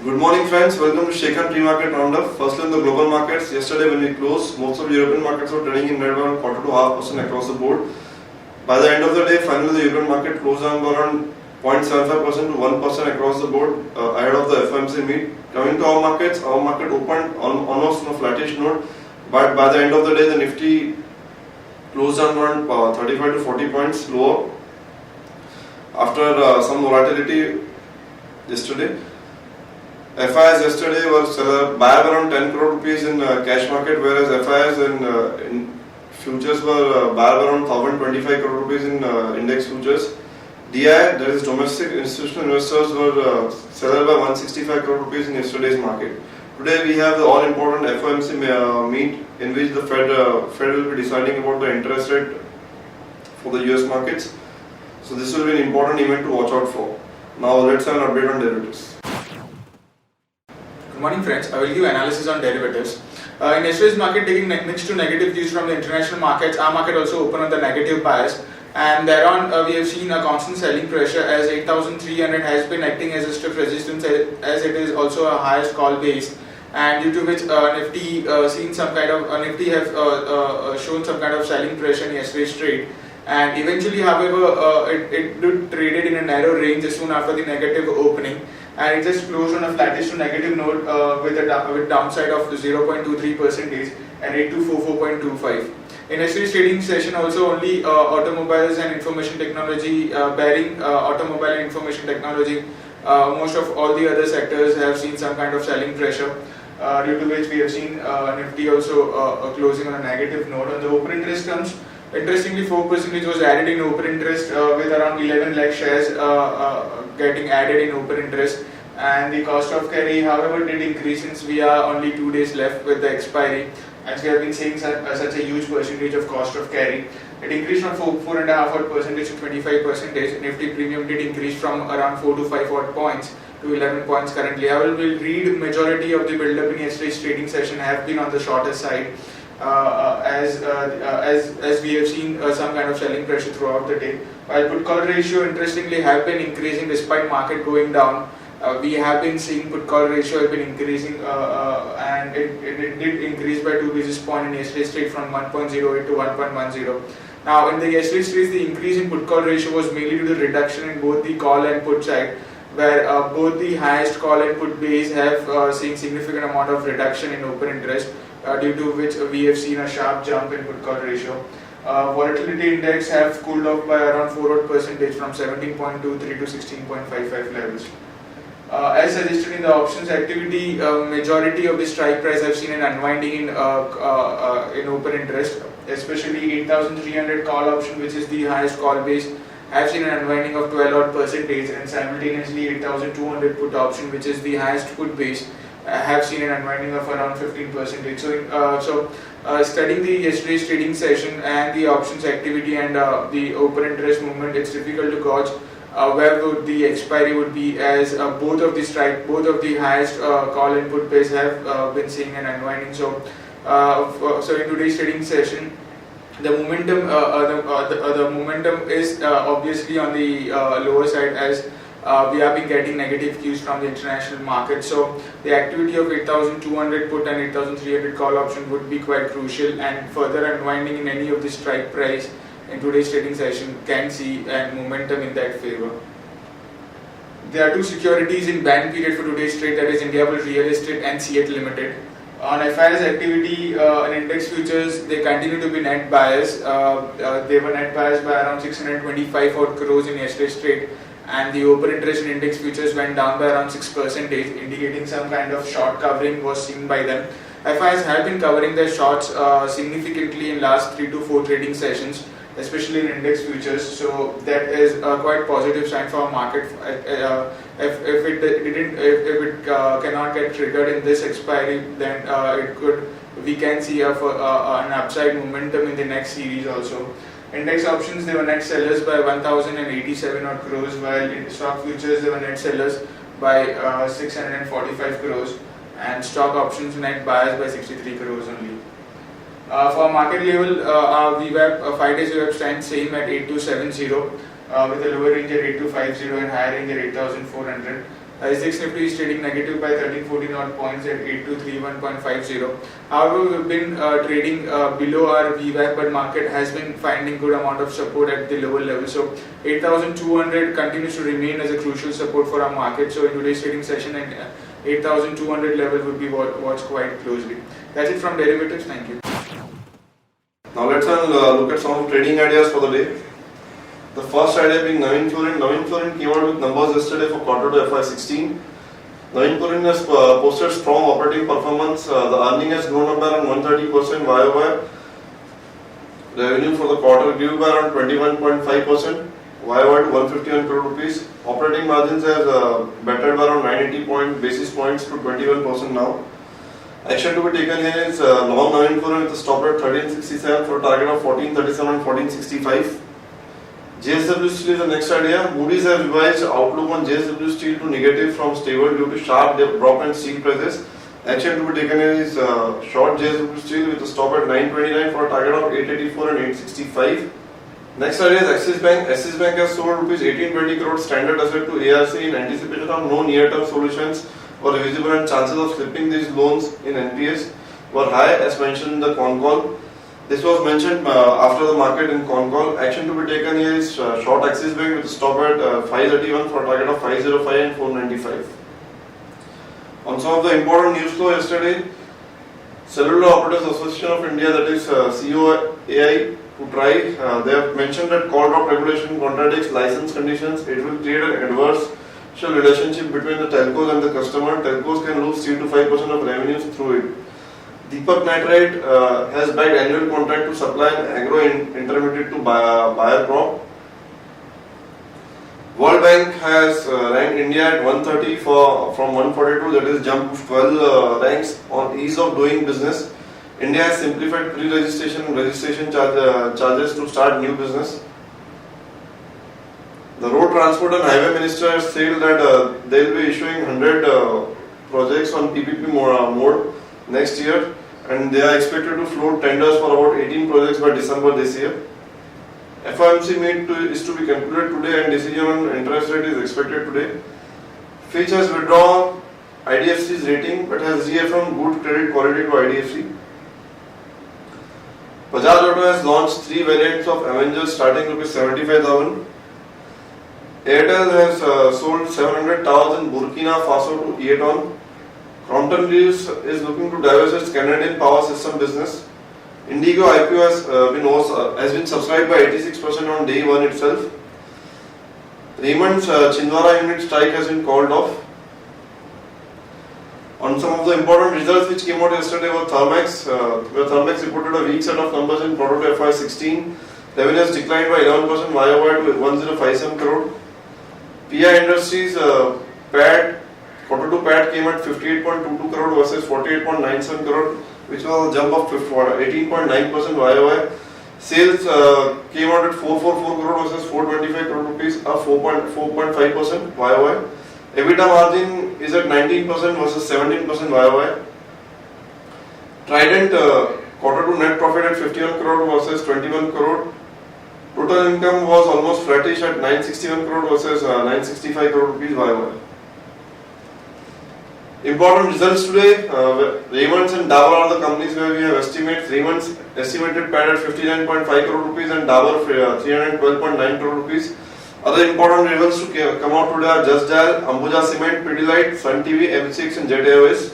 Good morning friends, welcome to Sharekhan pre-market roundup. Firstly on the global markets, yesterday when we closed, most of the European markets were trading in red around 0.25% across the board. By the end of the day, finally the European market closed down around 0.75% to 1% across the board ahead of the FOMC meet. Coming to our market opened almost on a flattish note, but by the end of the day the Nifty closed down around 35 to 40 points lower after some volatility yesterday. FIs yesterday was buyer around 10 crore rupees in cash market, whereas FIs in futures were buyer around 1025 crore rupees in index futures. DI, that is domestic institutional investors, were seller by 165 crore rupees in yesterday's market. Today we have the all important FOMC meet in which the Fed will be deciding about the interest rate for the US markets. So this will be an important event to watch out for. Now let's have an update on derivatives. Good morning friends, I will give analysis on derivatives. In yesterday's market, taking mixed to negative views from the international markets, our market also opened on the negative bias, and thereon we have seen a constant selling pressure as 8,300 has been acting as a stiff resistance as it is also a highest call base, and due to which Nifty Nifty have shown some kind of selling pressure in yesterday's trade. And eventually, however, it traded in a narrow range soon after the negative opening, and it just closed on a flattish to negative note with downside of 0.23% at 8244.25. In yesterday's trading session, also only automobiles and information technology, bearing automobile and information technology, most of all the other sectors have seen some kind of selling pressure. Due to which we have seen Nifty also closing on a negative note. On the open interest terms, interestingly 4% was added in open interest with around 11 lakh shares getting added in open interest, and the cost of carry however did increase since we are only 2 days left with the expiry, as we have been seeing such a huge percentage of cost of carry. It increased from 4.5% to 25%. Nifty premium did increase from around 4 to 5 odd points to 11 points currently. However, we'll read majority of the build-up in yesterday's trading session have been on the shorter side, as we have seen some kind of selling pressure throughout the day. While put call ratio interestingly have been increasing despite market going down, we have been seeing put call ratio have been increasing, and it did increase by 2 basis points in yesterday's trade from 1.08 to 1.10. Now in the yesterday's trade, the increase in put call ratio was mainly due to the reduction in both the call and put side, where both the highest call and put base have seen significant amount of reduction in open interest, due to which we have seen a sharp jump in put call ratio. Volatility index have cooled off by around 4% from 17.23 to 16.55 levels. As suggested in the options activity, majority of the strike price have seen an unwinding in open interest, especially 8,300 call option, which is the highest call base, have seen an unwinding of 12%, and simultaneously 8,200 put option, which is the highest put base, have seen an unwinding of around 15%. So studying the yesterday's trading session and the options activity and the open interest movement, it's difficult to gauge where would the expiry would be, as both of the highest call and put base have been seeing an unwinding. So in today's trading session, the momentum the momentum is obviously on the lower side, as we have been getting negative cues from the international market. So the activity of 8,200 put and 8,300 call option would be quite crucial, and further unwinding in any of the strike price in today's trading session can see a momentum in that favor. There are two securities in ban period for today's trade, that is Indiabulls Real Estate and CEAT Limited. On FIs activity, in index futures, they continue to be net buyers. They were net buyers by around 625 odd crores in yesterday's trade, and the open interest in index futures went down by around 6%, indicating some kind of short covering was seen by them. FIs have been covering their shorts significantly in last 3 to 4 trading sessions, especially in index futures. So that is a quite positive sign for our market. If it cannot get triggered in this expiry, then we can see an upside momentum in the next series also. Index options, they were net sellers by 1,087 odd crores, while in stock futures they were net sellers by 645 crores, and stock options net buyers by 63 crores only. For market level, our VWAP, 5 days VWAP stands same at 8270, with a lower range at 8250 and higher range at 8400. SGX Nifty is trading negative by 13-14 odd points at 8231.50. However, we've been trading below our VWAP, but market has been finding good amount of support at the lower level. So 8,200 continues to remain as a crucial support for our market. So in today's trading session, and 8,200 level would be watched quite closely. That's it from derivatives. Thank you. Now let's look at some trading ideas for the day. The first idea being Navin Fluorine. Navin Fluorine came out with numbers yesterday for Q2 FY16. Navin Fluorine has posted strong operating performance. The earning has grown up by around 130% YOY. Revenue for the quarter grew by around 21.5% YOY to 151 crore rupees. Operating margins have bettered by around 980 basis points to 21% now. Action to be taken here is long Navin Fluorine with a stop at 1367 for a target of 1437 and 1465. JSW Steel is the next idea. Moody's has revised outlook on JSW Steel to negative from stable due to sharp drop in steel prices. Action to be taken is short JSW Steel with a stop at 929 for a target of 884 and 865. Next idea is Axis Bank. Axis Bank has sold rupees 1820 crore standard asset to ARC in anticipation of no near-term solutions were visible and chances of slipping these loans in NPS were high as mentioned in the con call. This was mentioned after the market in con call. Action to be taken here is short Axis Bank with a stop at 531 for a target of 505 and 495. On some of the important news flow yesterday, Cellular Operators Association of India, that is COAI, to try, they have mentioned that call drop regulation contradicts license conditions. It will create an adverse relationship between the telcos and the customer. Telcos can lose 3 to 5% of revenues through it. Deepak Nitrite has bagged annual contract to supply an agro intermediate to Bayer crop. World Bank has ranked India at 130 from 142, that is jump 12 ranks on ease of doing business. India has simplified pre-registration and registration charges to start new business. The Road Transport and Highway Minister has said that they will be issuing 100 projects on PPP mode next year, and they are expected to float tenders for about 18 projects by December this year. FOMC meet is to be concluded today and decision on interest rate is expected today. Fitch has withdrawn IDFC's rating but has reaffirmed good credit quality to IDFC. Bajaj Auto has launched 3 variants of Avengers starting rupees 75,000. Airtel has sold 700 towers in Burkina Faso to Eaton. Crompton Greaves is looking to divest its Canadian power system business. Indigo IPO has been subscribed by 86% on day 1 itself. Raymond's Chindwara unit strike has been called off. On some of the important results which came out yesterday were Thermax, where Thermax reported a weak set of numbers in Q2 FY16. Revenue has declined by 11% YOY to 1057 crore. PI Industries Q2 PAT came at 58.22 crore versus 48.97 crore, which was a jump of 18.9% YOY. Sales came out at 444 crore versus 425 crore rupees, up 4.5% YOY. EBITDA margin is at 19% versus 17% YOY. Trident Q2 net profit at 51 crore versus 21 crore. Total income was almost flattish at 961 crore versus 965 crore rupees YOY. Important results today, Raymond's and Dabur are the companies where we have estimates. Raymond's estimated PAT at 59.5 crore rupees and Dabur 312.9 crore rupees. Other important results to come out today are Just Dial, Ambuja Cement, Pidilite, Sun TV, M6 and Jet Airways.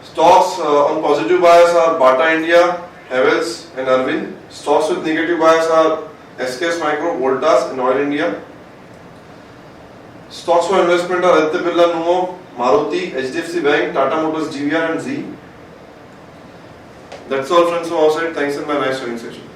Stocks on positive bias are Bata India, Havells and Arvind. Stocks with negative bias are SKS Micro, Voltas and Oil India. Stocks for investment are Aditya Birla Nuvo, Maruti, HDFC Bank, Tata Motors, GVR and Z. That's all friends from our side. Thanks and bye. Nice trading session.